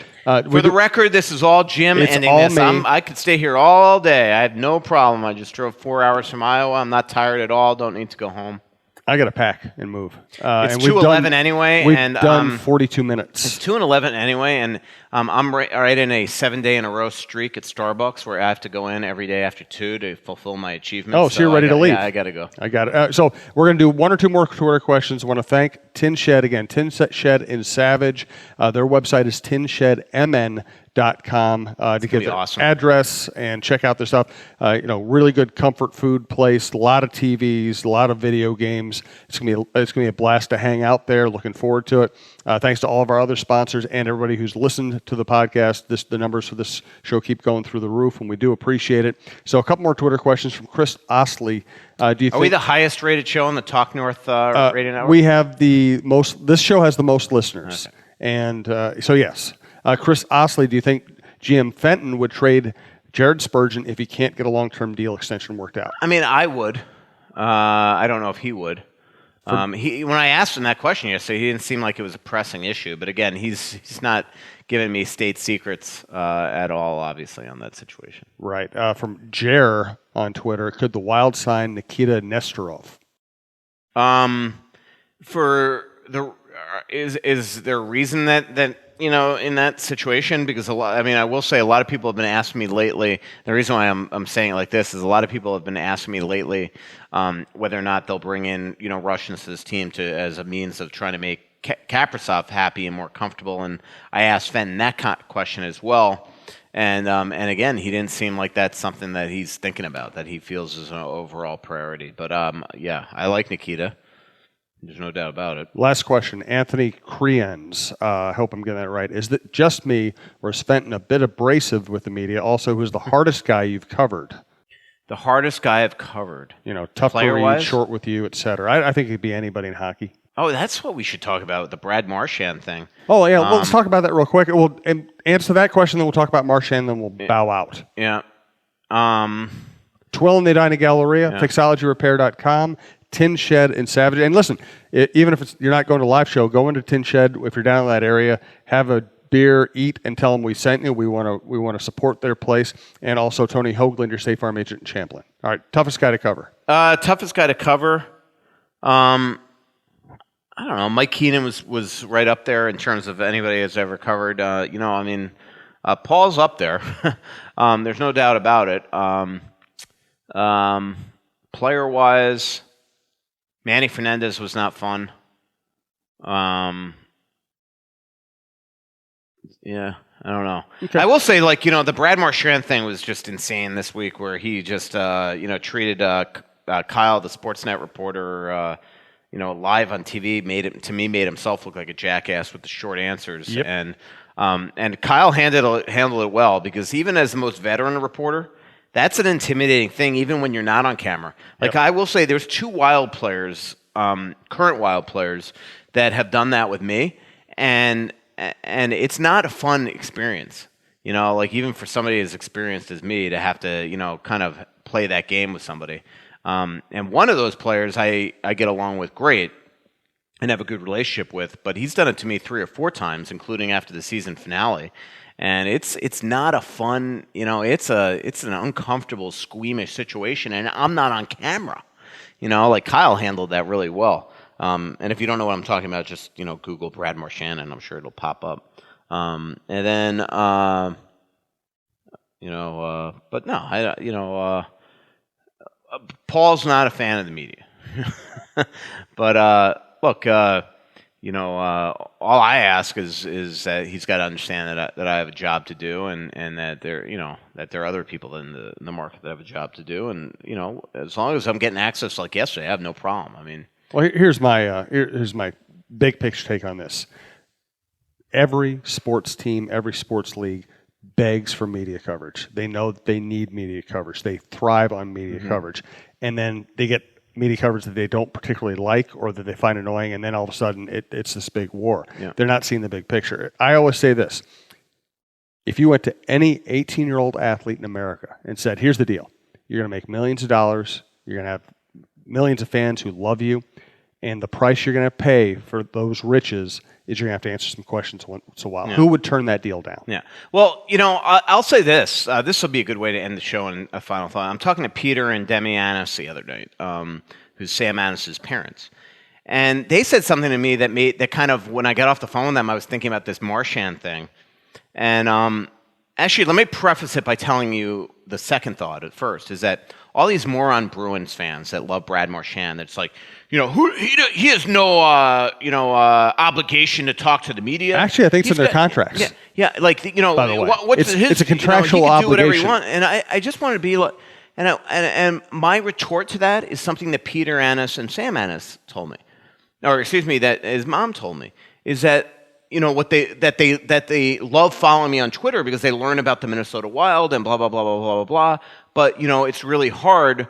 For the record, this is all Jim ending this. I could stay here all day. I have no problem. I just drove 4 hours from Iowa. I'm not tired at all. Don't need to go home. I got to pack and move. It's 2:11 anyway. We've done 42 minutes. It's 2:11 anyway, and I'm right in a 7-day-in-a-row streak at Starbucks where I have to go in every day after 2 to fulfill my achievements. Oh, so you're ready to leave. Yeah, I got to go. I got it. So we're going to do 1 or 2 more Twitter questions. I want to thank Tin Shed again. Tin Shed in Savage. Their website is tinshedmn.com to get their address and check out their stuff. Really good comfort food place, a lot of TVs, a lot of video games. It's gonna be a blast to hang out there. Looking forward to it. Thanks to all of our other sponsors and everybody who's listened to the podcast. The numbers for this show keep going through the roof, and we do appreciate it. So a couple more Twitter questions from Chris Osley. Are we the highest rated show on the Talk North radio network? We have the most. This show has the most listeners, okay. And so yes. Chris Osley, do you think GM Fenton would trade Jared Spurgeon if he can't get a long-term deal extension worked out? I mean, I would. I don't know if he would. When I asked him that question yesterday, he didn't seem like it was a pressing issue. But again, he's not giving me state secrets at all, obviously, on that situation. Right. From Jer on Twitter, could the Wild sign Nikita Nesterov? Is there a reason that in that situation? Because I will say a lot of people have been asking me lately. The reason why I'm saying it like this is a lot of people have been asking me lately whether or not they'll bring in Russians to this team as a means of trying to make Kaprizov happy and more comfortable. And I asked Fenton that question as well. And again, he didn't seem like that's something that he's thinking about, that he feels is an overall priority. But yeah, I like Nikita. There's no doubt about it. Last question. Anthony Creans. I hope I'm getting that right. Is it just me, or is Fenton a bit abrasive with the media? Also, who's the hardest guy you've covered? The hardest guy I've covered? Tough to read, short with you, etc. I think it could be anybody in hockey. Oh, that's what we should talk about, the Brad Marchand thing. Oh, yeah. Let's talk about that real quick. We'll answer that question, then we'll talk about Marchand, then we'll bow out. Yeah. Twill in the Edina Galleria, fixologyrepair.com. Tin Shed in Savage. And listen, even if you're not going to a live show, go into Tin Shed if you're down in that area, have a beer, eat, and tell them we sent you. We want to support their place. And also Tony Hoagland, your State Farm agent in Champlin. All right, toughest guy to cover. Toughest guy to cover. I don't know. Mike Keenan was right up there in terms of anybody that's ever covered. Paul's up there. There's no doubt about it. Player-wise, Manny Fernandez was not fun. Yeah, I don't know. Okay. I will say, the Brad Marchand thing was just insane this week, where he just, treated Kyle, the Sportsnet reporter, live on TV, made himself look like a jackass with the short answers. Yep. And Kyle handled it well, because even as the most veteran reporter, that's an intimidating thing, even when you're not on camera. I will say there's 2 Wild players current Wild players that have done that with me, and it's not a fun experience. Like even for somebody as experienced as me to have to, kind of play that game with somebody. And one of those players I get along with great and have a good relationship with, but he's done it to me 3 or 4 times, including after the season finale. And it's not a fun, it's an uncomfortable, squeamish situation, and I'm not on camera. Like Kyle handled that really well. And if you don't know what I'm talking about, just Google Brad Marchand, and I'm sure it'll pop up. And then but no, Paul's not a fan of the media. But look, all I ask is that he's got to understand that I have a job to do, and that there are other people in the market that have a job to do, and as long as I'm getting access like yesterday, I have no problem. I mean, well, here's my big picture take on this. Every sports team, every sports league begs for media coverage. They know that they need media coverage. They thrive on media coverage, and then they get media coverage that they don't particularly like or that they find annoying, and then all of a sudden it's this big war. Yeah. They're not seeing the big picture. I always say this. If you went to any 18-year-old athlete in America and said, here's the deal. You're going to make millions of dollars. You're going to have millions of fans who love you, and the price you're going to pay for those riches is you're going to have to answer some questions once in a while. Yeah. Who would turn that deal down? Yeah. Well, I'll say this. This will be a good way to end the show in a final thought. I'm talking to Peter and Demi Annis the other night, who's Sam Annis's parents. And they said something to me that kind of, when I got off the phone with them, I was thinking about this Marchand thing. And actually, let me preface it by telling you the second thought at first, is that all these moron Bruins fans that love Brad Marchand, that's like, he has no obligation to talk to the media. Actually, I think it's in their contracts. Yeah, like by the way, what's it's a contractual he can do whatever obligation. he wants. And I just want to be like, and my retort to that is something that Peter Annis and Sam Annis told me, or excuse me, that his mom told me, is that that they love following me on Twitter because they learn about the Minnesota Wild and blah blah blah blah blah blah. But it's really hard,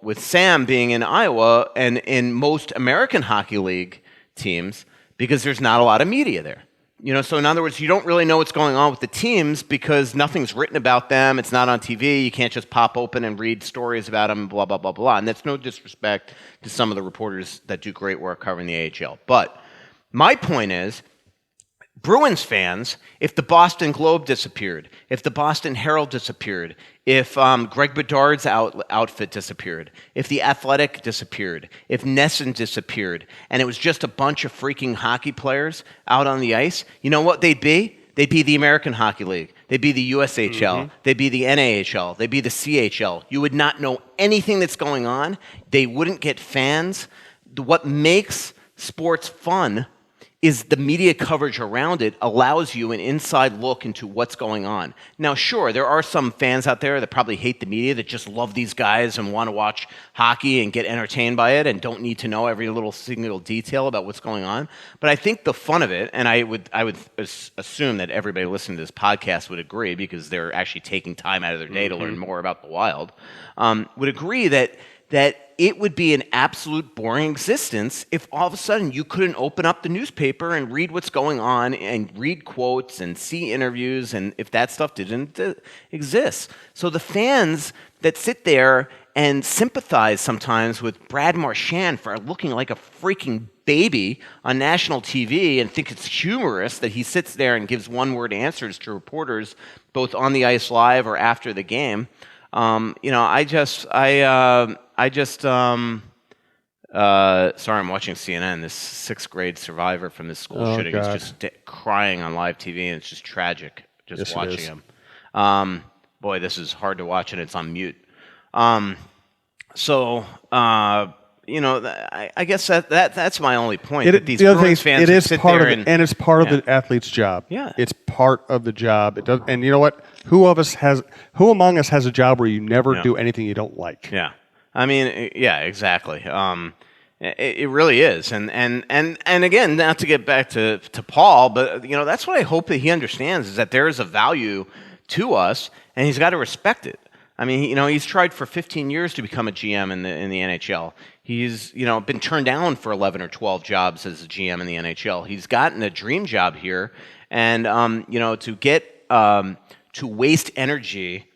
with Sam being in Iowa and in most American Hockey League teams, because there's not a lot of media there. So in other words, you don't really know what's going on with the teams because nothing's written about them. It's not on TV. You can't just pop open and read stories about them, blah, blah, blah, blah. And that's no disrespect to some of the reporters that do great work covering the AHL. But my point is, Bruins fans, if the Boston Globe disappeared, if the Boston Herald disappeared, if Greg Bedard's outfit disappeared, if The Athletic disappeared, if Nesson disappeared, and it was just a bunch of freaking hockey players out on the ice, you know what they'd be? They'd be the American Hockey League. They'd be the USHL. They'd be the NAHL. They'd be the CHL. You would not know anything that's going on. They wouldn't get fans. What makes sports fun is the media coverage around it allows you an inside look into what's going on. Now, sure, there are some fans out there that probably hate the media, that just love these guys and want to watch hockey and get entertained by it and don't need to know every little single detail about what's going on. But I think the fun of it, and I would assume that everybody listening to this podcast would agree, because they're actually taking time out of their day to learn more about the Wild, would agree that it would be an absolute boring existence if all of a sudden you couldn't open up the newspaper and read what's going on and read quotes and see interviews, and if that stuff didn't exist. So the fans that sit there and sympathize sometimes with Brad Marchand for looking like a freaking baby on national TV and think it's humorous that he sits there and gives one-word answers to reporters both on the ice live or after the game, sorry, I'm watching CNN. This 6th grade survivor from this school shooting is just crying on live TV, and it's just tragic just watching him. Boy, this is hard to watch, and it's on mute. I guess that's my only point. That these Bruins fans sit there and it's part of the athlete's job. Yeah, it's part of the job. It does, and you know what? Who among us has a job where you never do anything you don't like? Yeah, I mean, yeah, exactly. It really is, and again, not to get back to Paul, but that's what I hope that he understands, is that there is a value to us, and he's got to respect it. I mean, he's tried for 15 years to become a GM in the NHL. He's, been turned down for 11 or 12 jobs as a GM in the NHL. He's gotten a dream job here, and to waste energy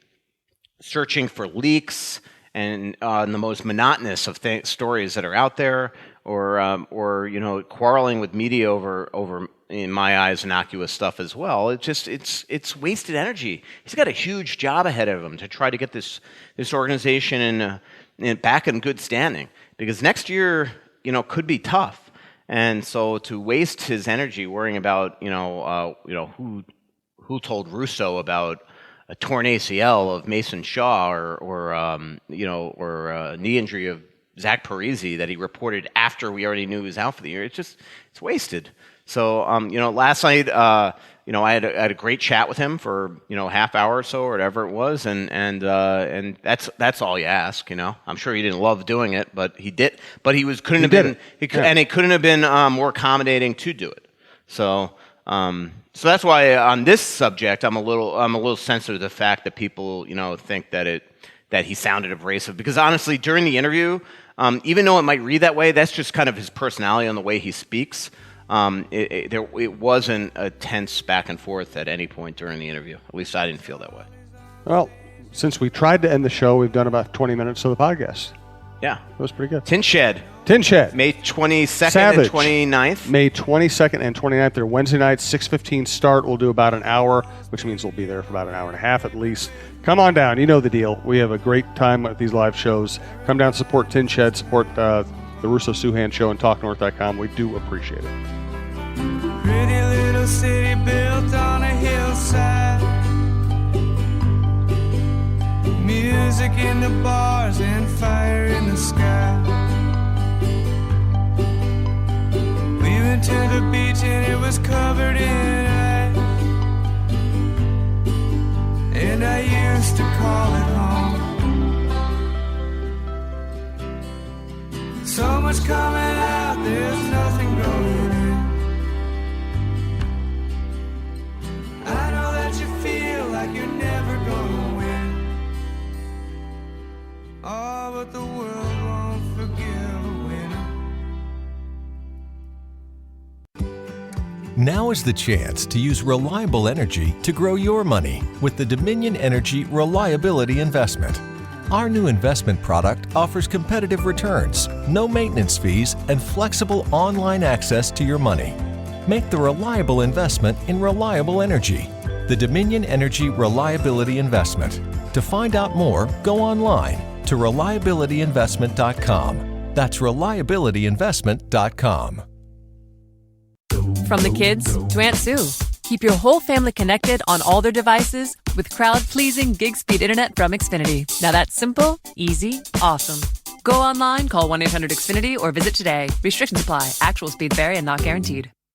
searching for leaks and the most monotonous of stories that are out there, or quarreling with media over in my eyes innocuous stuff as well. It's wasted energy. He's got a huge job ahead of him to try to get this organization back in good standing, because next year could be tough. And so to waste his energy worrying about who told Russo about a torn ACL of Mason Shaw or a knee injury of Zach Parise that he reported after we already knew he was out for the year. It's wasted. So last night I had a great chat with him for half hour or so or whatever it was, and that's all you ask. I'm sure he didn't love doing it, but he did. But he couldn't have been more accommodating to do it. So that's why on this subject I'm a little sensitive to the fact that people think that he sounded abrasive, because honestly during the interview, even though it might read that way, that's just kind of his personality and the way he speaks. It wasn't a tense back and forth at any point during the interview. At least I didn't feel that way. Well, since we tried to end the show, we've done about 20 minutes of the podcast. Yeah. That was pretty good. Tin Shed. May 22nd Savage. and 29th. May 22nd and 29th. They're Wednesday nights, 6:15 start. We'll do about an hour, which means we'll be there for about an hour and a half at least. Come on down. You know the deal. We have a great time at these live shows. Come down, support Tin Shed, support the Russo-Souhan Show and TalkNorth.com. We do appreciate it. Pretty little city built on a hillside. Music in the bars and fire in the sky. We went to the beach and it was covered in ice. And I used to call it home. So much coming out, there's nothing going in. I know that you feel like you're never gonna win. Oh, but the world won't forgive a winner. Now is the chance to use reliable energy to grow your money with the Dominion Energy Reliability Investment. Our new investment product offers competitive returns, no maintenance fees, and flexible online access to your money. Make the reliable investment in reliable energy. The Dominion Energy Reliability Investment. To find out more, go online to reliabilityinvestment.com. That's reliabilityinvestment.com. From the kids to Aunt Sue, keep your whole family connected on all their devices with crowd-pleasing gig-speed internet from Xfinity. Now that's simple, easy, awesome. Go online, call 1-800-XFINITY, or visit today. Restrictions apply. Actual speeds vary and not guaranteed.